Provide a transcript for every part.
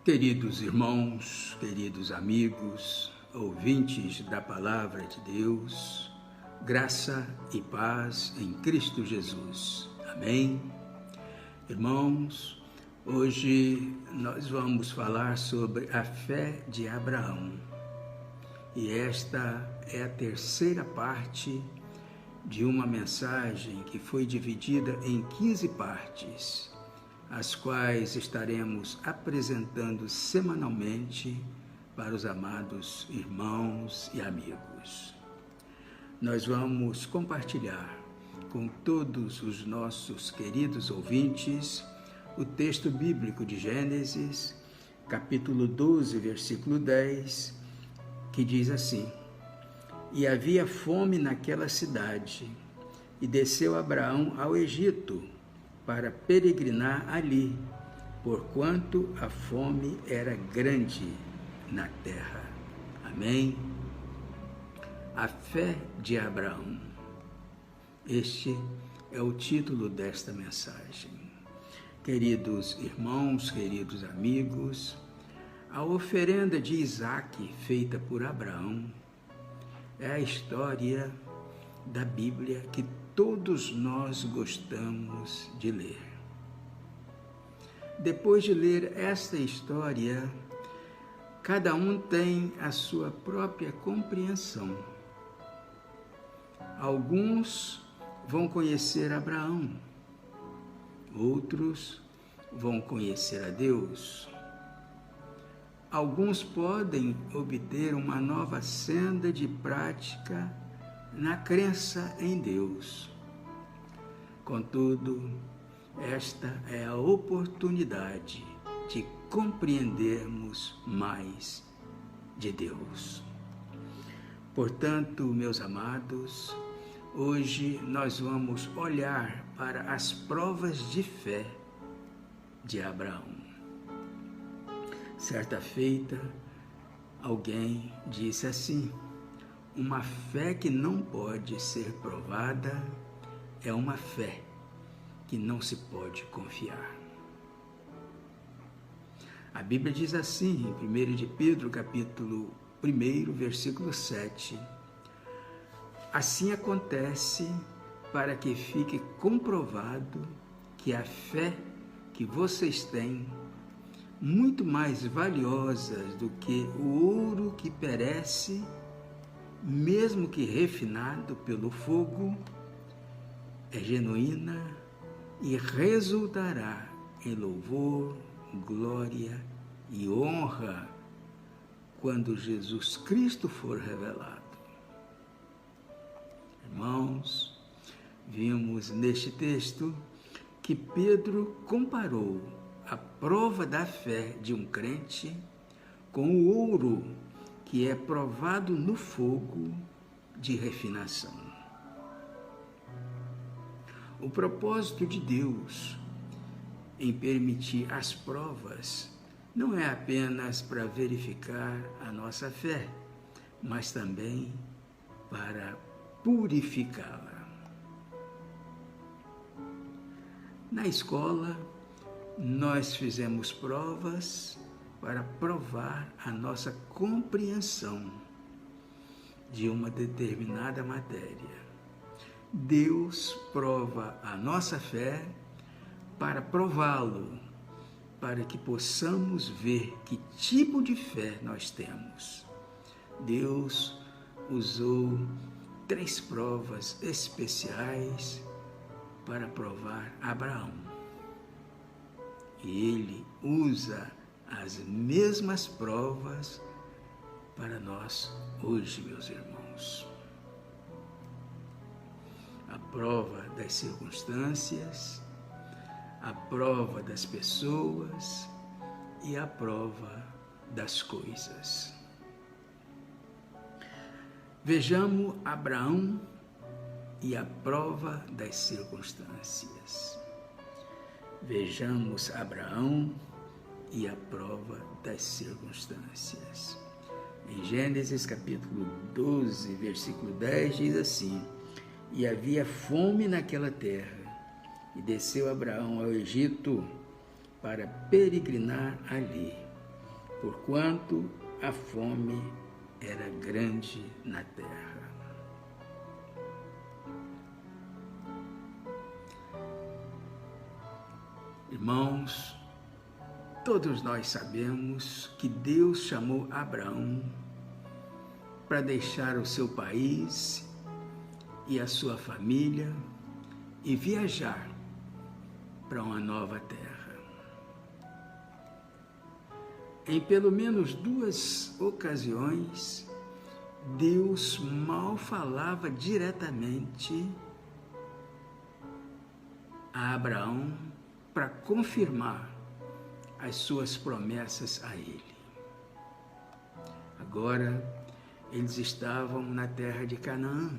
Queridos irmãos, queridos amigos, ouvintes da Palavra de Deus, graça e paz em Cristo Jesus. Amém? Irmãos, hoje nós vamos falar sobre a fé de Abraão. E esta é a terceira parte de uma mensagem que foi dividida em 15 partes, as quais estaremos apresentando semanalmente para os amados irmãos e amigos. Nós vamos compartilhar com todos os nossos queridos ouvintes o texto bíblico de Gênesis, capítulo 12, versículo 10, que diz assim: E havia fome naquela cidade, e desceu Abraão ao Egito, para peregrinar ali, porquanto a fome era grande na terra. Amém? A fé de Abraão. Este é o título desta mensagem. Queridos irmãos, queridos amigos, a oferenda de Isaque feita por Abraão é a história da Bíblia que todos nós gostamos de ler. Depois de ler esta história, cada um tem a sua própria compreensão. Alguns vão conhecer Abraão, outros vão conhecer a Deus. Alguns podem obter uma nova senda de prática na crença em Deus. Contudo, esta é a oportunidade de compreendermos mais de Deus. Portanto, meus amados, hoje nós vamos olhar para as provas de fé de Abraão. Certa feita, alguém disse assim: uma fé que não pode ser provada é uma fé que não se pode confiar. A Bíblia diz assim, em 1 de Pedro, capítulo 1, versículo 7, assim acontece para que fique comprovado que a fé que vocês têm, muito mais valiosas do que o ouro que perece, mesmo que refinado pelo fogo, é genuína e resultará em louvor, glória e honra quando Jesus Cristo for revelado. Irmãos, vimos neste texto que Pedro comparou a prova da fé de um crente com o ouro que é provado no fogo de refinação. O propósito de Deus em permitir as provas não é apenas para verificar a nossa fé, mas também para purificá-la. Na escola, nós fizemos provas para provar a nossa compreensão de uma determinada matéria. Deus prova a nossa fé para prová-lo, para que possamos ver que tipo de fé nós temos. Deus usou 3 provas especiais para provar Abraão. E ele usa as mesmas provas para nós hoje, meus irmãos. A prova das circunstâncias, a prova das pessoas e a prova das coisas. Vejamos Abraão e a prova das circunstâncias. Vejamos Abraão e a prova das circunstâncias. Em Gênesis capítulo 12, versículo 10, diz assim: E havia fome naquela terra, e desceu Abraão ao Egito para peregrinar ali, porquanto a fome era grande na terra. Irmãos, todos nós sabemos que Deus chamou Abraão para deixar o seu país e a sua família e viajar para uma nova terra. Em pelo menos 2 ocasiões, Deus mal falava diretamente a Abraão para confirmar as suas promessas a ele. Agora, eles estavam na terra de Canaã.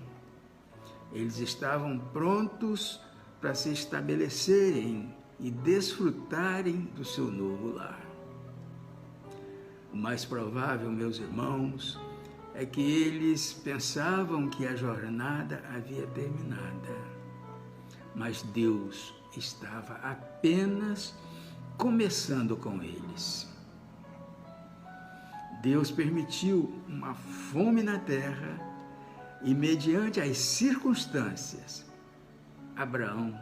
Eles estavam prontos para se estabelecerem e desfrutarem do seu novo lar. O mais provável, meus irmãos, é que eles pensavam que a jornada havia terminado, mas Deus estava apenas começando com eles. Deus permitiu uma fome na terra e, mediante as circunstâncias, Abraão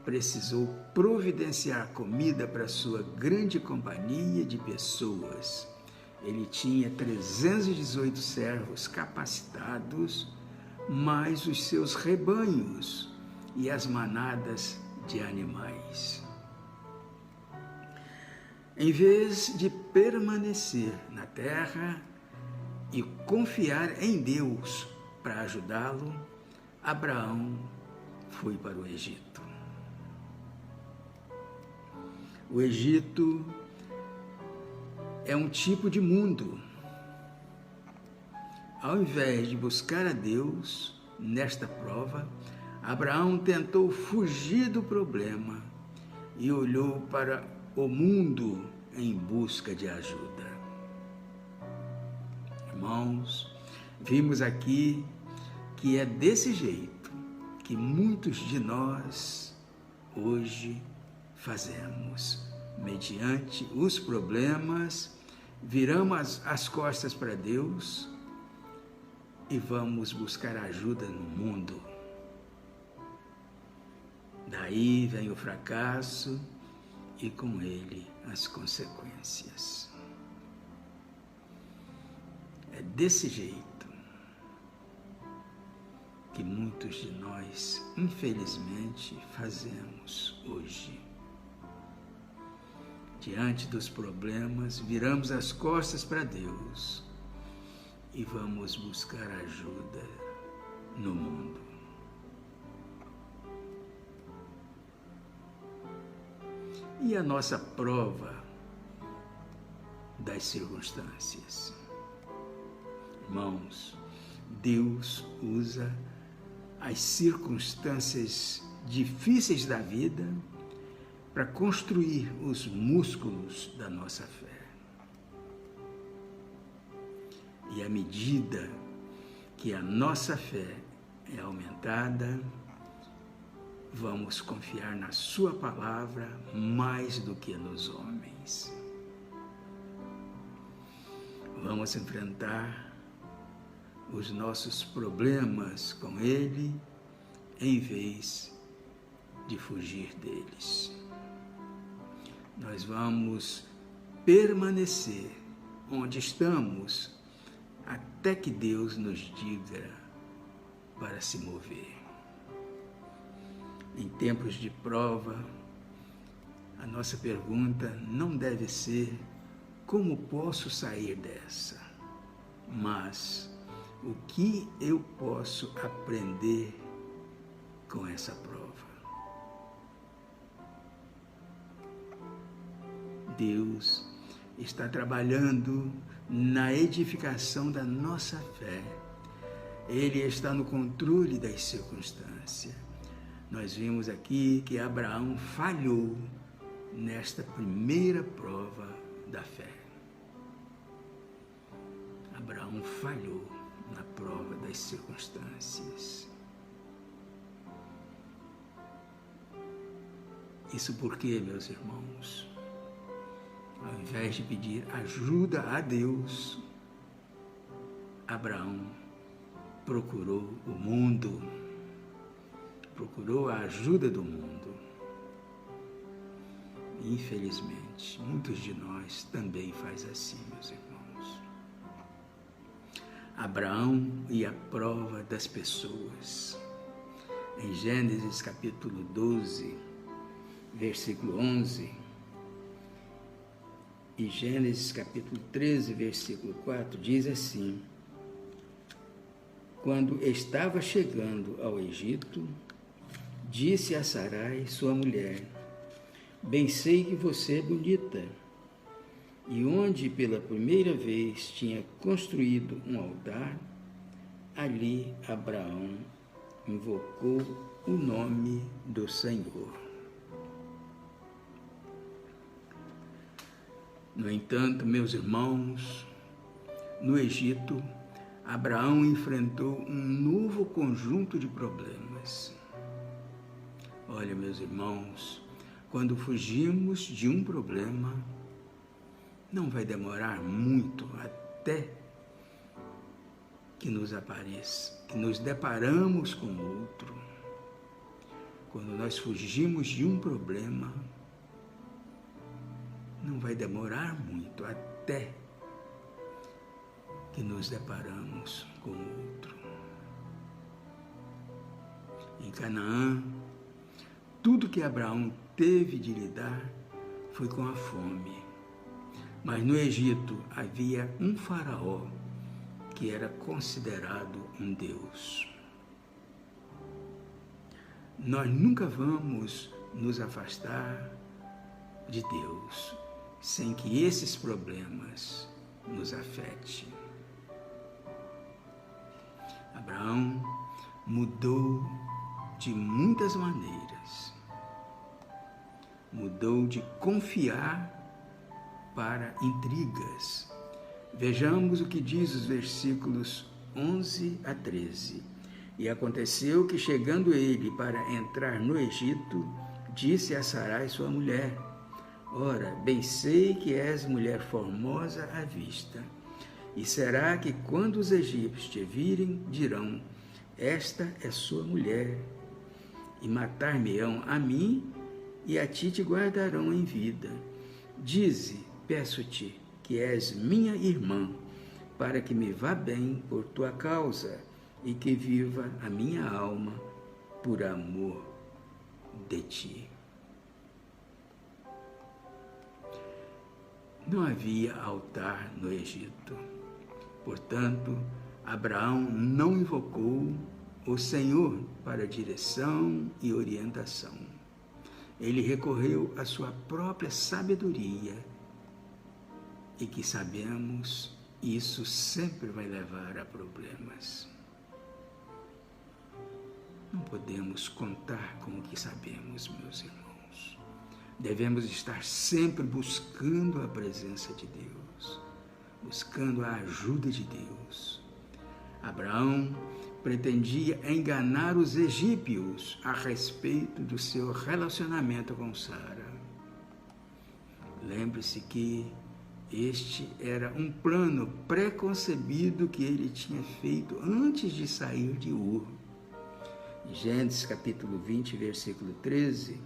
precisou providenciar comida para sua grande companhia de pessoas. Ele tinha 318 servos capacitados, mais os seus rebanhos e as manadas de animais. Em vez de permanecer na terra e confiar em Deus para ajudá-lo, Abraão foi para o Egito. O Egito é um tipo de mundo. Ao invés de buscar a Deus nesta prova, Abraão tentou fugir do problema e olhou para o mundo em busca de ajuda. Irmãos, vimos aqui que é desse jeito que muitos de nós hoje fazemos. Mediante os problemas, viramos as costas para Deus e vamos buscar ajuda no mundo. Daí vem o fracasso e com ele as consequências. É desse jeito que muitos de nós, infelizmente, fazemos hoje. Diante dos problemas, viramos as costas para Deus e vamos buscar ajuda no mundo. E a nossa prova das circunstâncias? Irmãos, Deus usa as circunstâncias difíceis da vida para construir os músculos da nossa fé. E à medida que a nossa fé é aumentada, vamos confiar na sua palavra mais do que nos homens. Vamos enfrentar os nossos problemas com Ele, em vez de fugir deles. Nós vamos permanecer onde estamos até que Deus nos diga para se mover. Em tempos de prova, a nossa pergunta não deve ser como posso sair dessa, mas o que eu posso aprender com essa prova. Deus está trabalhando na edificação da nossa fé. Ele está no controle das circunstâncias. Nós vimos aqui que Abraão falhou nesta primeira prova da fé. Abraão falhou na prova das circunstâncias. Isso porque, meus irmãos, ao invés de pedir ajuda a Deus, Abraão procurou o mundo, procurou a ajuda do mundo. Infelizmente, muitos de nós também faz assim, meus irmãos. Abraão ia à prova das pessoas. Em Gênesis capítulo 12, versículo 11, e Gênesis capítulo 13, versículo 4, diz assim: quando estava chegando ao Egito, disse a Sarai, sua mulher: bem sei que você é bonita. E onde pela primeira vez tinha construído um altar, ali Abraão invocou o nome do Senhor. No entanto, meus irmãos, no Egito, Abraão enfrentou um novo conjunto de problemas. Olha, meus irmãos, quando fugimos de um problema, não vai demorar muito até que nos apareça, que nos deparamos com outro. Quando nós fugimos de um problema, não vai demorar muito até que nos deparamos com outro. Em Canaã, tudo que Abraão teve de lidar foi com a fome. Mas no Egito havia um faraó que era considerado um deus. Nós nunca vamos nos afastar de Deus sem que esses problemas nos afetem. Abraão mudou de muitas maneiras. Mudou de confiar para intrigas. Vejamos o que diz os versículos 11 a 13. E aconteceu que, chegando ele para entrar no Egito, disse a Sarai, sua mulher: ora, bem sei que és mulher formosa à vista. E será que quando os egípcios te virem, dirão: esta é sua mulher, e matar-me-ão a mim, e a ti te guardarão em vida. Dize, peço-te, que és minha irmã, para que me vá bem por tua causa, e que viva a minha alma por amor de ti. Não havia altar no Egito. Portanto, Abraão não invocou o Senhor para direção e orientação. Ele recorreu à sua própria sabedoria, e que sabemos, isso sempre vai levar a problemas. Não podemos contar com o que sabemos, meus irmãos. Devemos estar sempre buscando a presença de Deus, buscando a ajuda de Deus. Abraão pretendia enganar os egípcios a respeito do seu relacionamento com Sara. Lembre-se que este era um plano pré-concebido que ele tinha feito antes de sair de Ur. Gênesis capítulo 20, versículo 13,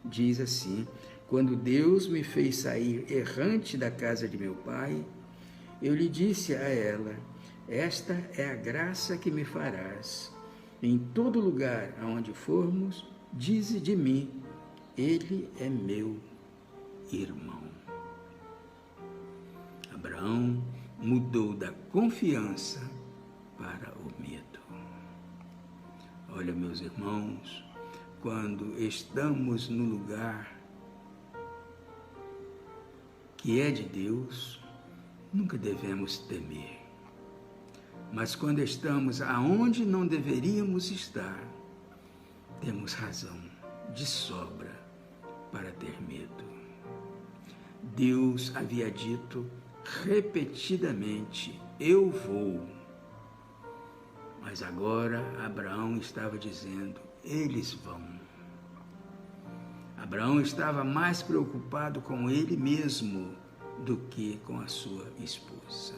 diz assim: quando Deus me fez sair errante da casa de meu pai, eu lhe disse a ela: esta é a graça que me farás. Em todo lugar aonde formos, dize de mim: ele é meu irmão. Abraão mudou da confiança para o medo. Olha, meus irmãos, quando estamos no lugar que é de Deus, nunca devemos temer. Mas quando estamos aonde não deveríamos estar, temos razão de sobra para ter medo. Deus havia dito repetidamente: eu vou. Mas agora Abraão estava dizendo: eles vão. Abraão estava mais preocupado com ele mesmo do que com a sua esposa.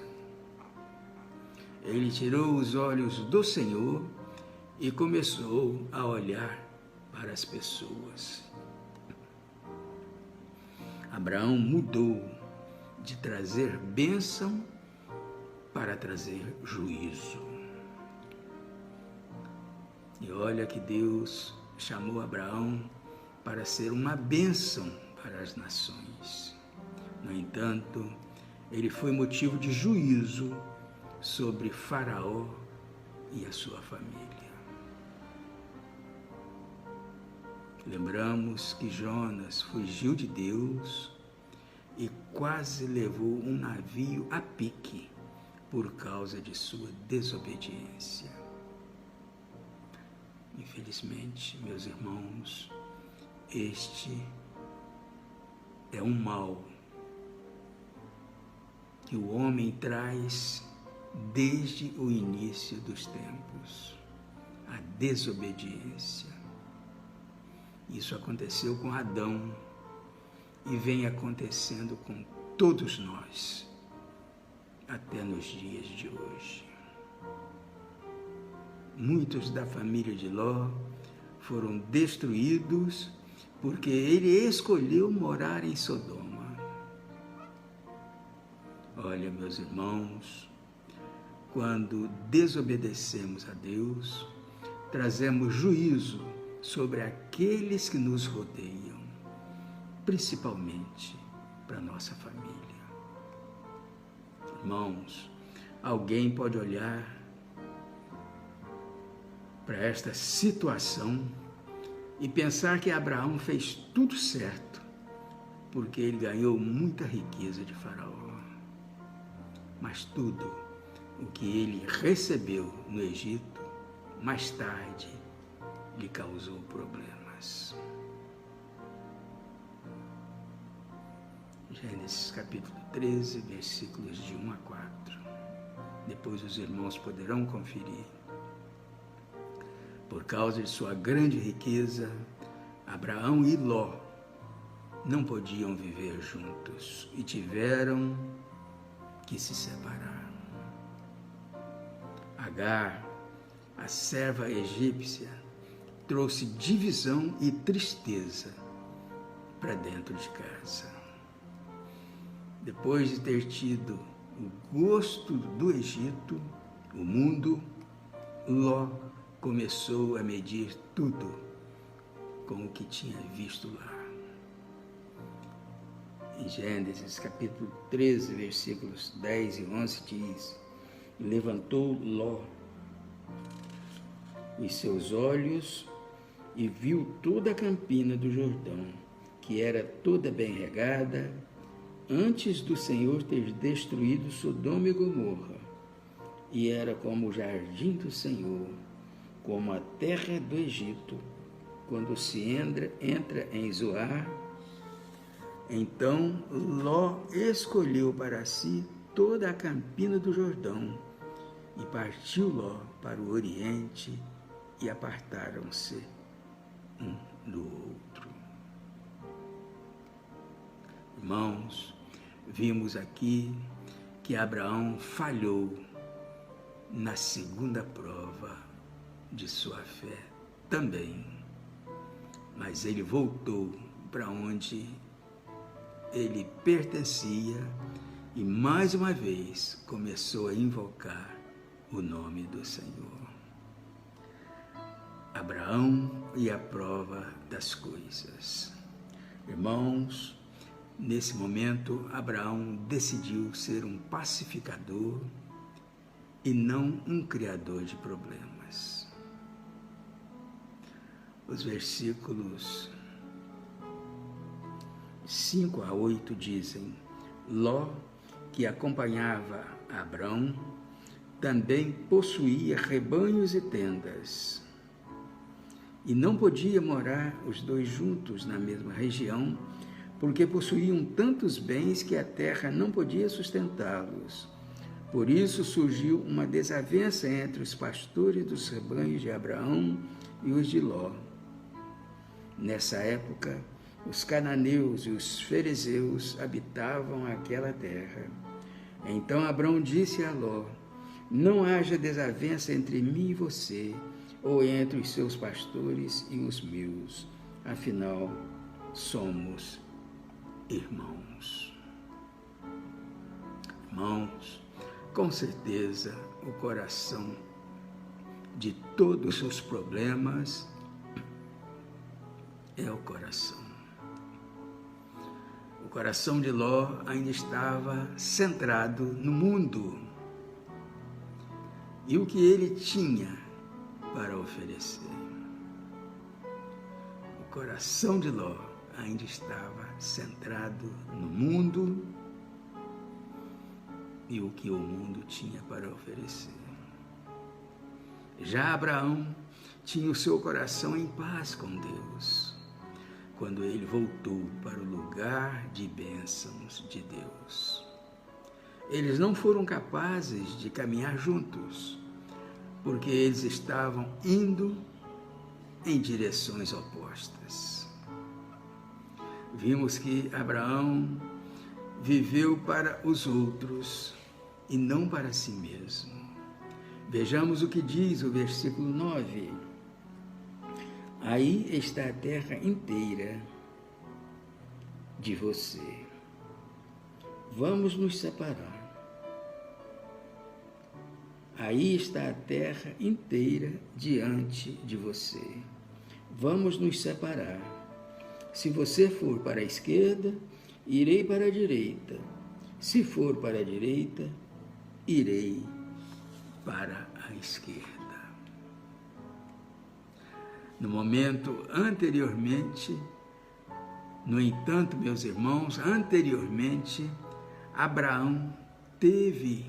Ele tirou os olhos do Senhor e começou a olhar para as pessoas. Abraão mudou de trazer bênção para trazer juízo. E olha que Deus chamou Abraão para ser uma bênção para as nações. No entanto, ele foi motivo de juízo sobre Faraó e a sua família. Lembramos que Jonas fugiu de Deus e quase levou um navio a pique por causa de sua desobediência. Infelizmente, meus irmãos, este é um mal que o homem traz desde o início dos tempos, a desobediência. Isso aconteceu com Adão e vem acontecendo com todos nós até nos dias de hoje. Muitos da família de Ló foram destruídos porque ele escolheu morar em Sodoma. Olha, meus irmãos, quando desobedecemos a Deus, trazemos juízo sobre aqueles que nos rodeiam, principalmente para nossa família. Irmãos, alguém pode olhar para esta situação e pensar que Abraão fez tudo certo, porque ele ganhou muita riqueza de Faraó. Mas tudo o que ele recebeu no Egito, mais tarde, lhe causou problemas. Gênesis capítulo 13, versículos de 1 a 4. Depois os irmãos poderão conferir. Por causa de sua grande riqueza, Abraão e Ló não podiam viver juntos e tiveram que se separar. Agar, a serva egípcia, trouxe divisão e tristeza para dentro de casa. Depois de ter tido o gosto do Egito, o mundo, Ló começou a medir tudo com o que tinha visto lá. Em Gênesis capítulo 13, versículos 10 e 11 diz: levantou Ló os seus olhos e viu toda a campina do Jordão, que era toda bem regada, antes do Senhor ter destruído Sodoma e Gomorra, e era como o jardim do Senhor, como a terra do Egito, quando se entra em Zoar. Então Ló escolheu para si toda a campina do Jordão, e partiu Ló para o oriente, e apartaram-se um do outro. Irmãos, vimos aqui que Abraão falhou na segunda prova de sua fé também, mas ele voltou para onde ele pertencia e mais uma vez começou a invocar o nome do Senhor. Abraão e a prova das coisas. Irmãos, nesse momento, Abraão decidiu ser um pacificador e não um criador de problemas. Os versículos 5 a 8 dizem: Ló, que acompanhava Abraão, também possuía rebanhos e tendas, e não podia morar os dois juntos na mesma região, porque possuíam tantos bens que a terra não podia sustentá-los. Por isso surgiu uma desavença entre os pastores dos rebanhos de Abraão e os de Ló. Nessa época, Os cananeus e os ferezeus habitavam aquela terra. Então Abrão disse a Ló: não haja desavença entre mim e você, ou entre os seus pastores e os meus. Afinal, somos irmãos. Irmãos, com certeza o coração de todos os problemas é o coração. O coração de Ló ainda estava centrado no mundo e o que ele tinha para oferecer. O coração de Ló ainda estava centrado no mundo e o que o mundo tinha para oferecer. Já Abraão tinha o seu coração em paz com Deus, quando ele voltou para o lugar de bênçãos de Deus. Eles não foram capazes de caminhar juntos, porque eles estavam indo em direções opostas. Vimos que Abraão viveu para os outros e não para si mesmo. Vejamos o que diz o versículo 9. Aí está a terra inteira de você. Vamos nos separar. Aí está a terra inteira diante de você. Vamos nos separar. Se você for para a esquerda, irei para a direita. Se for para a direita, irei para a esquerda. No momento anteriormente, no entanto, meus irmãos, anteriormente, Abraão teve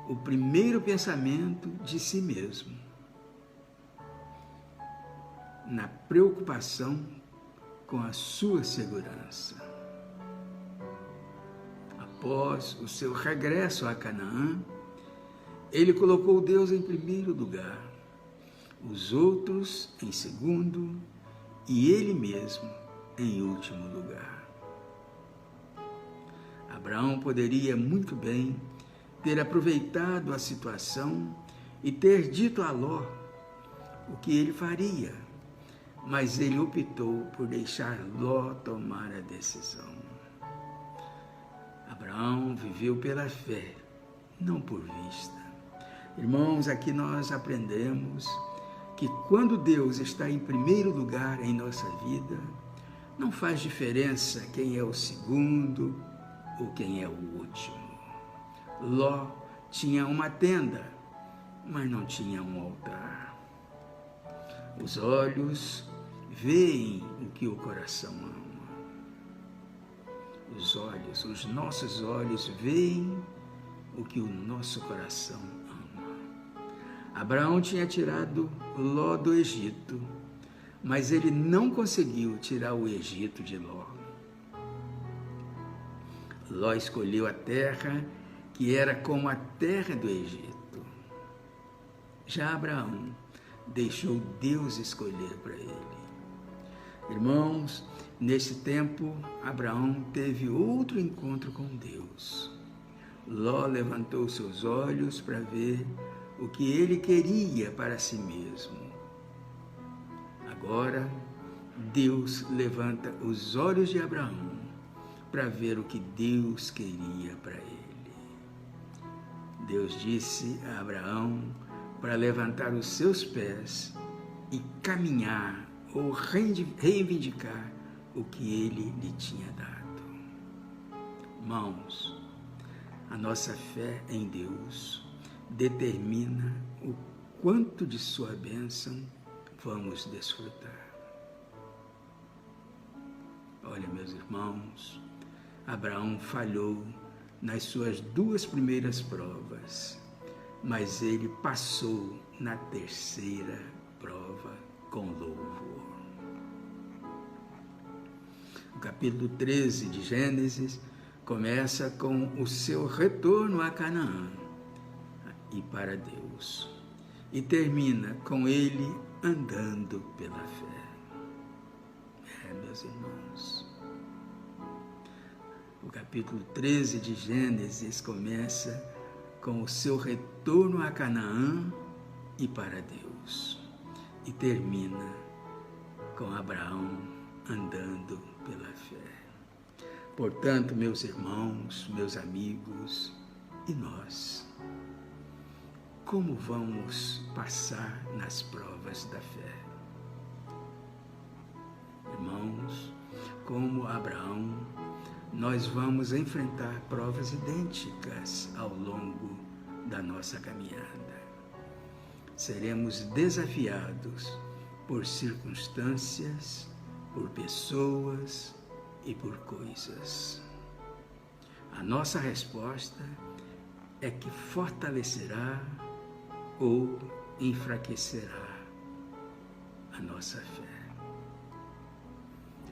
o primeiro pensamento de si mesmo, na preocupação com a sua segurança. Após o seu regresso a Canaã, ele colocou Deus em primeiro lugar, os outros em segundo e ele mesmo em último lugar. Abraão poderia muito bem ter aproveitado a situação e ter dito a Ló o que ele faria, mas ele optou por deixar Ló tomar a decisão. Abraão viveu pela fé, não por vista. Irmãos, aqui nós aprendemos que quando Deus está em primeiro lugar em nossa vida, não faz diferença quem é o segundo ou quem é o último. Ló tinha uma tenda, mas não tinha um altar. Os olhos veem o que o coração ama. Os nossos olhos veem o que o nosso coração ama. Abraão tinha tirado Ló do Egito, mas ele não conseguiu tirar o Egito de Ló. Ló escolheu a terra que era como a terra do Egito. Já Abraão deixou Deus escolher para ele. Irmãos, nesse tempo, Abraão teve outro encontro com Deus. Ló levantou seus olhos para ver o que ele queria para si mesmo. Agora, Deus levanta os olhos de Abraão para ver o que Deus queria para ele. Deus disse a Abraão para levantar os seus pés e caminhar ou reivindicar o que ele lhe tinha dado. Irmãos, a nossa fé em Deus determina o quanto de sua bênção vamos desfrutar. Olha, meus irmãos, Abraão falhou nas suas duas primeiras provas, mas ele passou na terceira prova com louvor. O capítulo 13 de Gênesis começa com o seu retorno a Canaã e para Deus, e termina com ele andando pela fé. Meus irmãos, O capítulo 13 de Gênesis começa com o seu retorno a Canaã e para Deus, e termina com Abraão andando pela fé. Portanto, meus irmãos, meus amigos, e nós, como vamos passar nas provas da fé? Irmãos, como Abraão, nós vamos enfrentar provas idênticas ao longo da nossa caminhada. Seremos desafiados por circunstâncias, por pessoas e por coisas. A nossa resposta é que fortalecerá ou enfraquecerá a nossa fé.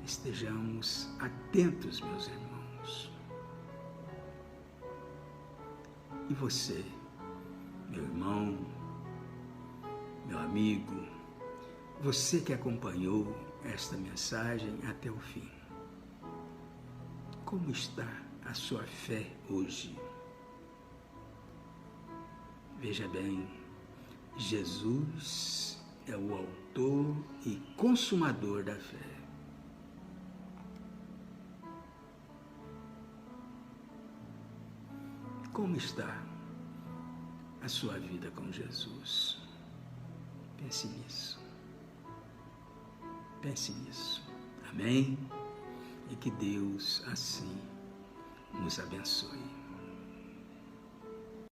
Estejamos atentos, meus irmãos. E você, meu irmão, meu amigo, você que acompanhou esta mensagem até o fim, como está a sua fé hoje? Veja bem, Jesus é o autor e consumador da fé. Como está a sua vida com Jesus? Pense nisso. Pense nisso. Amém? E que Deus assim nos abençoe.